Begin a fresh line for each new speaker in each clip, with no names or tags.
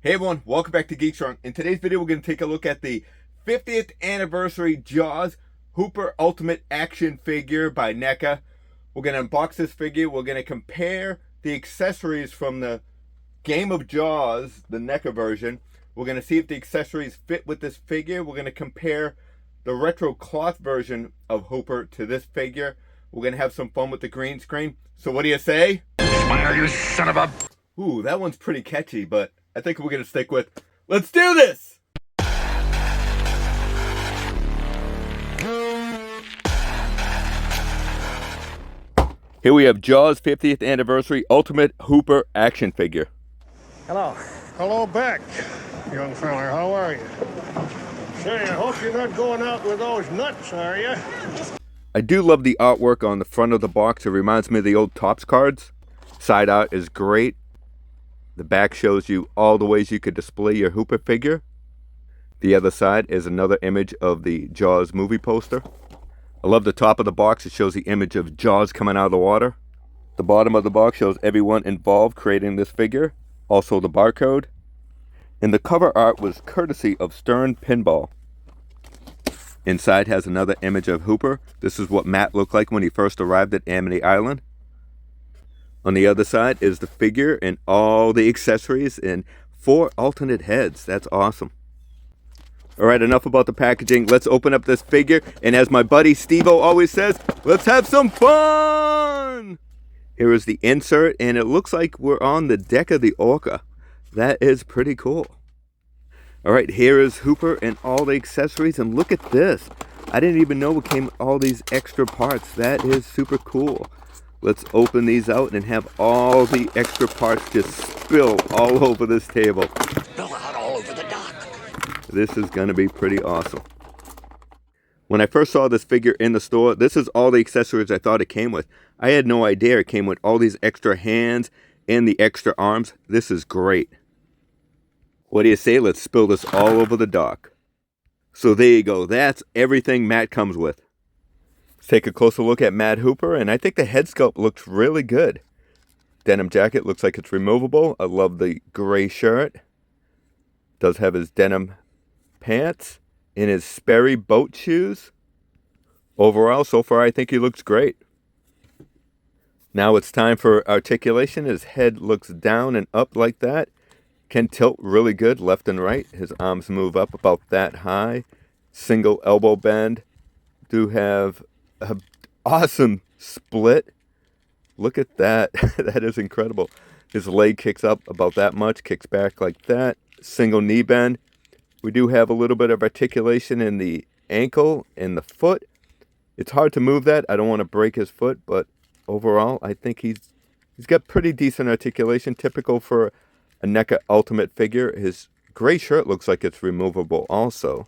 Hey everyone, welcome back to Geek Strong. In today's video, we're going to take a look at the 50th anniversary Jaws Hooper Ultimate Action Figure by NECA. We're going to unbox this figure. We're going to compare the accessories from the game of Jaws, the NECA version. We're going to see if the accessories fit with this figure. We're going to compare the retro cloth version of Hooper to this figure. We're going to have some fun with the green screen. So what do you say?
Smile, you son of a...
Ooh, that one's pretty catchy, but I think we're going to stick with, let's do this! Here we have Jaws 50th Anniversary Ultimate Hooper Action Figure.
Hello.
Hello back, young fella. How are you? Say, I hope you're not going out with those nuts, are you?
I do love the artwork on the front of the box. It reminds me of the old Topps cards. Side art is great. The back shows you all the ways you could display your Hooper figure. The other side is another image of the Jaws movie poster. I love the top of the box. It shows the image of Jaws coming out of the water. The bottom of the box shows everyone involved creating this figure. Also the barcode. And the cover art was courtesy of Stern Pinball. Inside has another image of Hooper. This is what Matt looked like when he first arrived at Amity Island. On the other side is the figure and all the accessories and 4 alternate heads. That's awesome. Alright, enough about the packaging. Let's open up this figure. And as my buddy Steve-O always says, let's have some fun! Here is the insert, and it looks like we're on the deck of the Orca. That is pretty cool. Alright, here is Hooper and all the accessories. And look at this. I didn't even know it came with all these extra parts. That is super cool. Let's open these out and have all the extra parts just spill all over this table.
Spill out all over the dock.
This is going to be pretty awesome. When I first saw this figure in the store, this is all the accessories I thought it came with. I had no idea it came with all these extra hands and the extra arms. This is great. What do you say? Let's spill this all over the dock. So there you go. That's everything Matt comes with. Let's take a closer look at Matt Hooper, and I think the head sculpt looks really good. Denim jacket looks like it's removable. I love the gray shirt. Does have his denim pants and his Sperry boat shoes. Overall, so far, I think he looks great. Now it's time for articulation. His head looks down and up like that. Can tilt really good left and right. His arms move up about that high. Single elbow bend. Do have an awesome split. Look at that. That is incredible. His leg kicks up about that much, kicks back like that. Single knee bend. We do have a little bit of articulation in the ankle and the foot. It's hard to move that. I don't want to break his foot, but overall, I think he's got pretty decent articulation, typical for a NECA Ultimate figure. His gray shirt looks like it's removable also.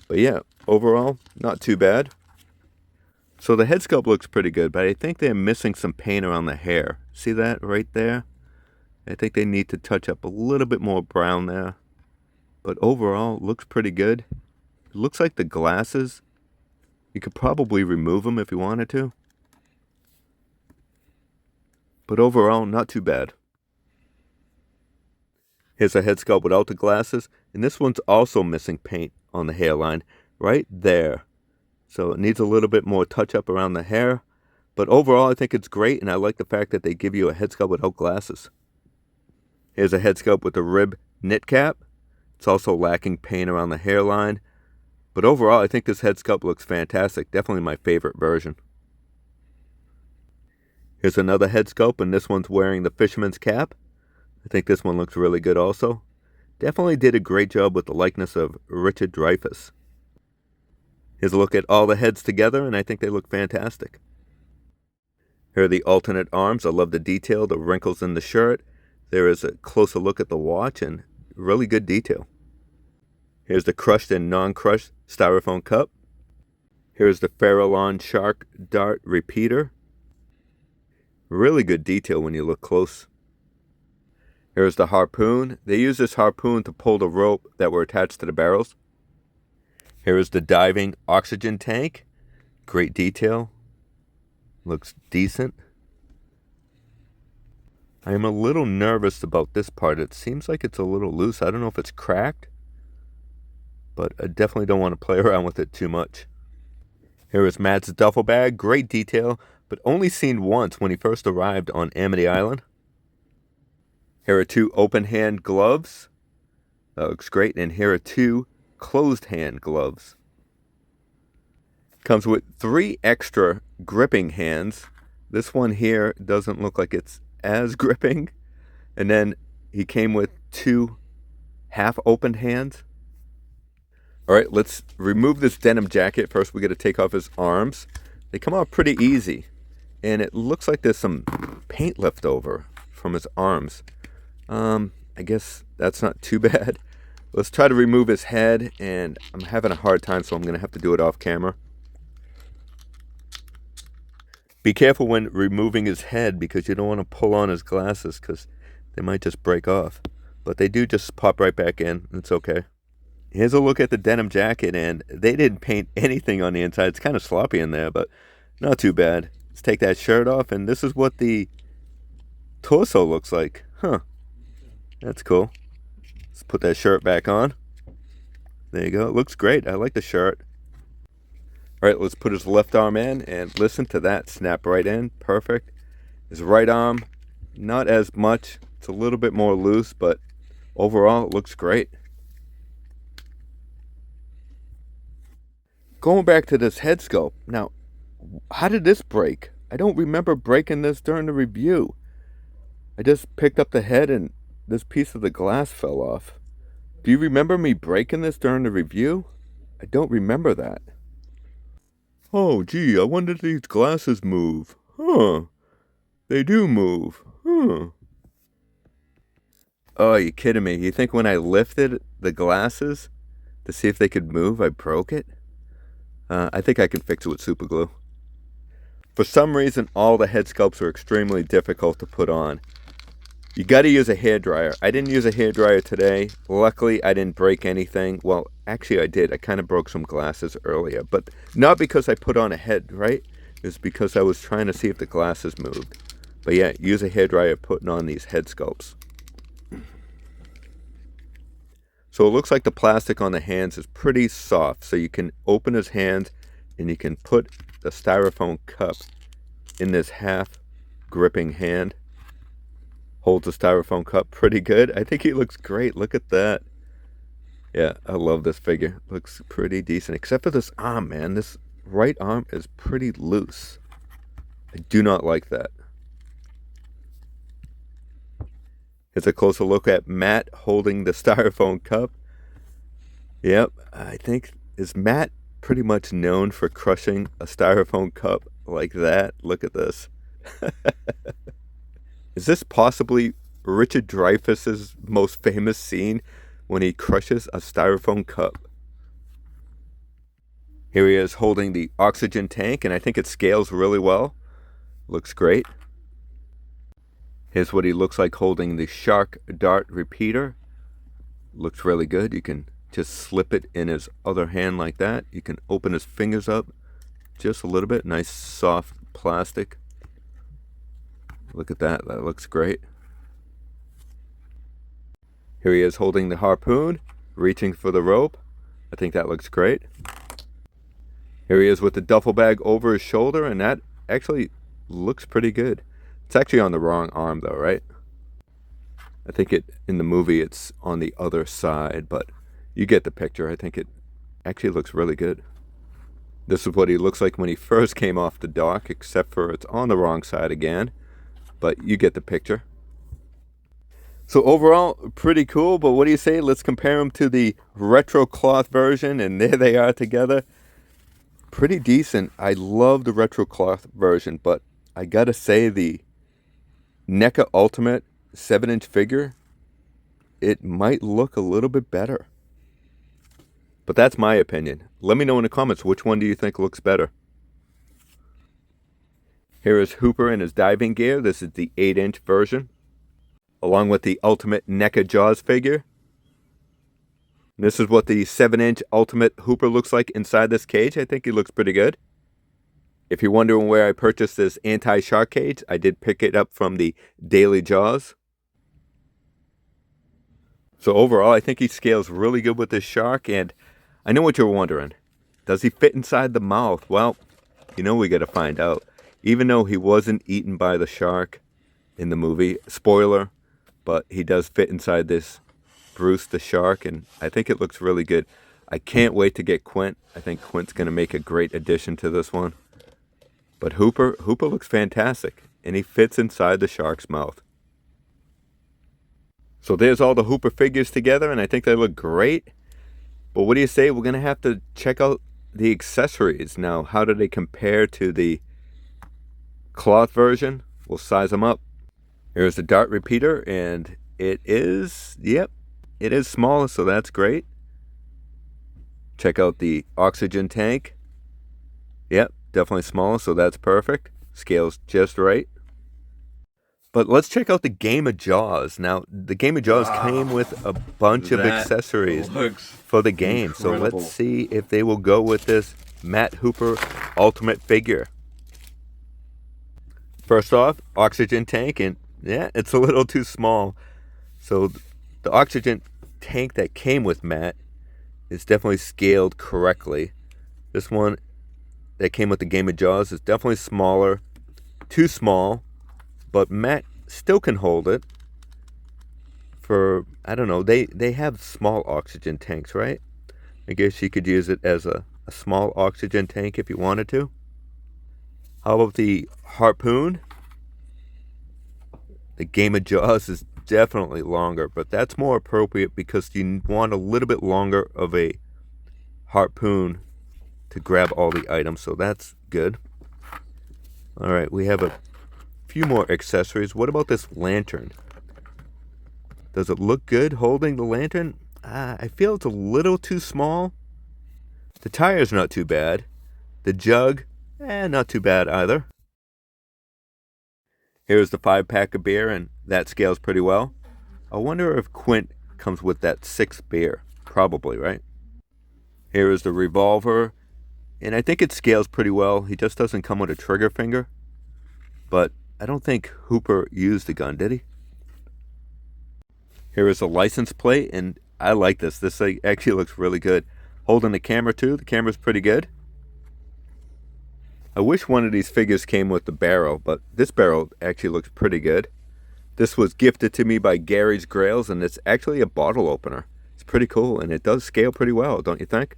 But yeah, overall, not too bad. So the head sculpt looks pretty good, but I think they're missing some paint around the hair. See that right there? I think they need to touch up a little bit more brown there. But overall, looks pretty good. It looks like the glasses, you could probably remove them if you wanted to. But overall, not too bad. Here's a head sculpt without the glasses. And this one's also missing paint on the hairline right there. So it needs a little bit more touch up around the hair. But overall, I think it's great. And I like the fact that they give you a head sculpt without glasses. Here's a head sculpt with a rib knit cap. It's also lacking paint around the hairline. But overall, I think this head sculpt looks fantastic. Definitely my favorite version. Here's another head sculpt, and this one's wearing the fisherman's cap. I think this one looks really good also. Definitely did a great job with the likeness of Richard Dreyfuss. Here's a look at all the heads together, and I think they look fantastic. Here are the alternate arms. I love the detail, the wrinkles in the shirt. There is a closer look at the watch, and really good detail. Here's the crushed and non-crushed styrofoam cup. Here's the Farallon Shark Dart repeater. Really good detail when you look close. Here's the harpoon. They use this harpoon to pull the rope that were attached to the barrels. Here is the diving oxygen tank. Great detail. Looks decent. I am a little nervous about this part. It seems like it's a little loose. I don't know if it's cracked, but I definitely don't want to play around with it too much. Here is Matt's duffel bag. Great detail, but only seen once when he first arrived on Amity Island. Here are 2 open hand gloves. That looks great. And here are 2 closed hand gloves. Comes with 3 extra gripping hands. This one here doesn't look like it's as gripping. And then he came with 2 half open hands. All right, let's remove this denim jacket. First, we got to take off his arms. They come out pretty easy. And it looks like there's some paint left over from his arms. I guess that's not too bad. Let's try to remove his head, and I'm having a hard time, so I'm going to have to do it off camera. Be careful when removing his head, because you don't want to pull on his glasses, because they might just break off. But they do just pop right back in. It's okay. Here's a look at the denim jacket, and they didn't paint anything on the inside. It's kind of sloppy in there, but not too bad. Let's take that shirt off, and this is what the torso looks like. Huh. That's cool. Let's put that shirt back on. There you go. It looks great. I like the shirt. All right, let's put his left arm in, and listen to that. Snap right in. Perfect. His right arm, not as much. It's a little bit more loose, but overall, it looks great. Going back to this head sculpt. Now, how did this break? I don't remember breaking this during the review. I just picked up the head and this piece of the glass fell off. Do you remember me breaking this during the review? I don't remember that. Oh, gee, I wonder if these glasses move. Huh. They do move. Huh. Oh, you kidding me? You think when I lifted the glasses to see if they could move, I broke it? I think I can fix it with super glue. For some reason, all the head sculpts are extremely difficult to put on. You got to use a hairdryer. I didn't use a hairdryer today. Luckily, I didn't break anything. Well, actually, I did. I kind of broke some glasses earlier, but not because I put on a head, right? It's because I was trying to see if the glasses moved. But yeah, use a hairdryer putting on these head sculpts. So it looks like the plastic on the hands is pretty soft. So you can open his hands and you can put the styrofoam cup in this half gripping hand. Holds the styrofoam cup pretty good. I think he looks great. Look at that. Yeah, I love this figure. Looks pretty decent. Except for this arm, man. This right arm is pretty loose. I do not like that. Here's a closer look at Matt holding the styrofoam cup. Yep, I think, is Matt pretty much known for crushing a styrofoam cup like that? Look at this. Is this possibly Richard Dreyfuss's most famous scene when he crushes a styrofoam cup? Here he is holding the oxygen tank, and I think it scales really well. Looks great. Here's what he looks like holding the shark dart repeater. Looks really good. You can just slip it in his other hand like that. You can open his fingers up just a little bit. Nice soft plastic. Look at that. That looks great. Here he is holding the harpoon, reaching for the rope. I think that looks great. Here he is with the duffel bag over his shoulder, and that actually looks pretty good. It's actually on the wrong arm though, right? I think in the movie it's on the other side, but you get the picture. I think it actually looks really good. This is what he looks like when he first came off the dock, except for it's on the wrong side again, but you get the picture. So overall, pretty cool, but what do you say? Let's compare them to the retro cloth version, and there they are together. Pretty decent. I love the retro cloth version, but I gotta say the NECA Ultimate 7-inch figure, it might look a little bit better. But that's my opinion. Let me know in the comments, which one do you think looks better? Here is Hooper in his diving gear. This is the 8-inch version, along with the Ultimate NECA Jaws figure. This is what the 7-inch Ultimate Hooper looks like inside this cage. I think he looks pretty good. If you're wondering where I purchased this anti-shark cage, I did pick it up from the Daily Jaws. So overall, I think he scales really good with this shark, and I know what you're wondering. Does he fit inside the mouth? Well, you know we got to find out. Even though he wasn't eaten by the shark in the movie, spoiler, but he does fit inside this Bruce the shark, and I think it looks really good. I can't wait to get Quint. I think Quint's going to make a great addition to this one. But Hooper looks fantastic, and he fits inside the shark's mouth. So there's all the Hooper figures together, and I think they look great. But what do you say? We're going to have to check out the accessories. Now, how do they compare to the cloth version? We'll size them up. Here's the dart repeater, and it is, yep, it is smaller, so that's great. Check out the oxygen tank. Yep, definitely smaller, so that's perfect. Scales just right. But let's check out the Game of Jaws. Now, the Game of Jaws came with a bunch of accessories for the game.
incredible.
So let's see if they will go with this Matt Hooper Ultimate figure. First off, oxygen tank, and yeah, it's a little too small. So the oxygen tank that came with Matt is definitely scaled correctly. This one that came with the Game of Jaws is definitely smaller, too small. But Matt still can hold it for, I don't know, they have small oxygen tanks, right? I guess you could use it as a small oxygen tank if you wanted to. How about the harpoon? The Game of Jaws is definitely longer, but that's more appropriate because you want a little bit longer of a harpoon to grab all the items, so that's good. All right, we have a few more accessories. What about this lantern? Does it look good holding the lantern? I feel it's a little too small. The tire's not too bad. The jug, not too bad either. Here's the 5-pack of beer, and that scales pretty well. I wonder if Quint comes with that 6th beer. Probably, right? Here is the revolver, and I think it scales pretty well. He just doesn't come with a trigger finger. But I don't think Hooper used the gun, did he? Here is a license plate, and I like this. This actually looks really good. Holding the camera too. The camera's pretty good. I wish one of these figures came with the barrel, but this barrel actually looks pretty good. This was gifted to me by Gary's Grails, and it's actually a bottle opener. It's pretty cool, and it does scale pretty well, don't you think?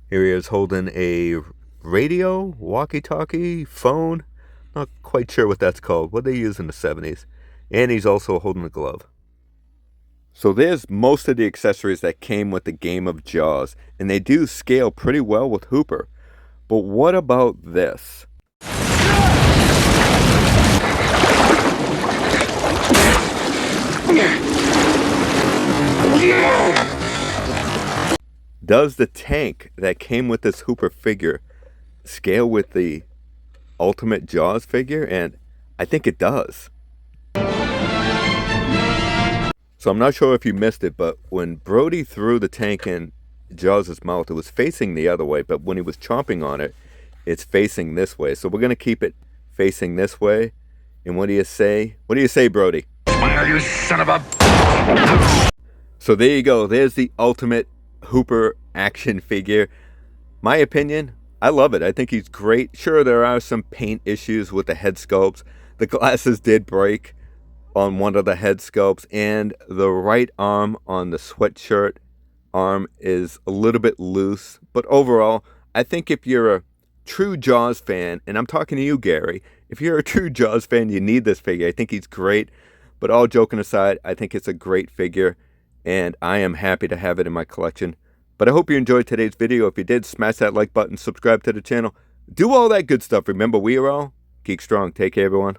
Here he is holding a radio, walkie-talkie, phone. Not quite sure what that's called. What they use in the 70s. And he's also holding a glove. So there's most of the accessories that came with the Game of Jaws. And they do scale pretty well with Hooper. But what about this? Does the tank that came with this Hooper figure scale with the Ultimate Jaws figure? And I think it does. So I'm not sure if you missed it, but when Brody threw the tank in Jaws' mouth, it was facing the other way, but when he was chomping on it, it's facing this way. So we're going to keep it facing this way. And what do you say? What do you say, Brody?
Smile, you son of a...
So there you go. There's the Ultimate Hooper action figure. My opinion, I love it. I think he's great. Sure, there are some paint issues with the head sculpts. The glasses did break on one of the head sculpts, and the right arm on the sweatshirt arm is a little bit loose. But overall, I think if you're a true Jaws fan, and I'm talking to you, Gary, if you're a true Jaws fan, you need this figure. I think he's great. But all joking aside, I think it's a great figure, and I am happy to have it in my collection. But I hope you enjoyed today's video. If you did, smash that like button, subscribe to the channel. Do all that good stuff. Remember, we are all Geek Strong. Take care, everyone.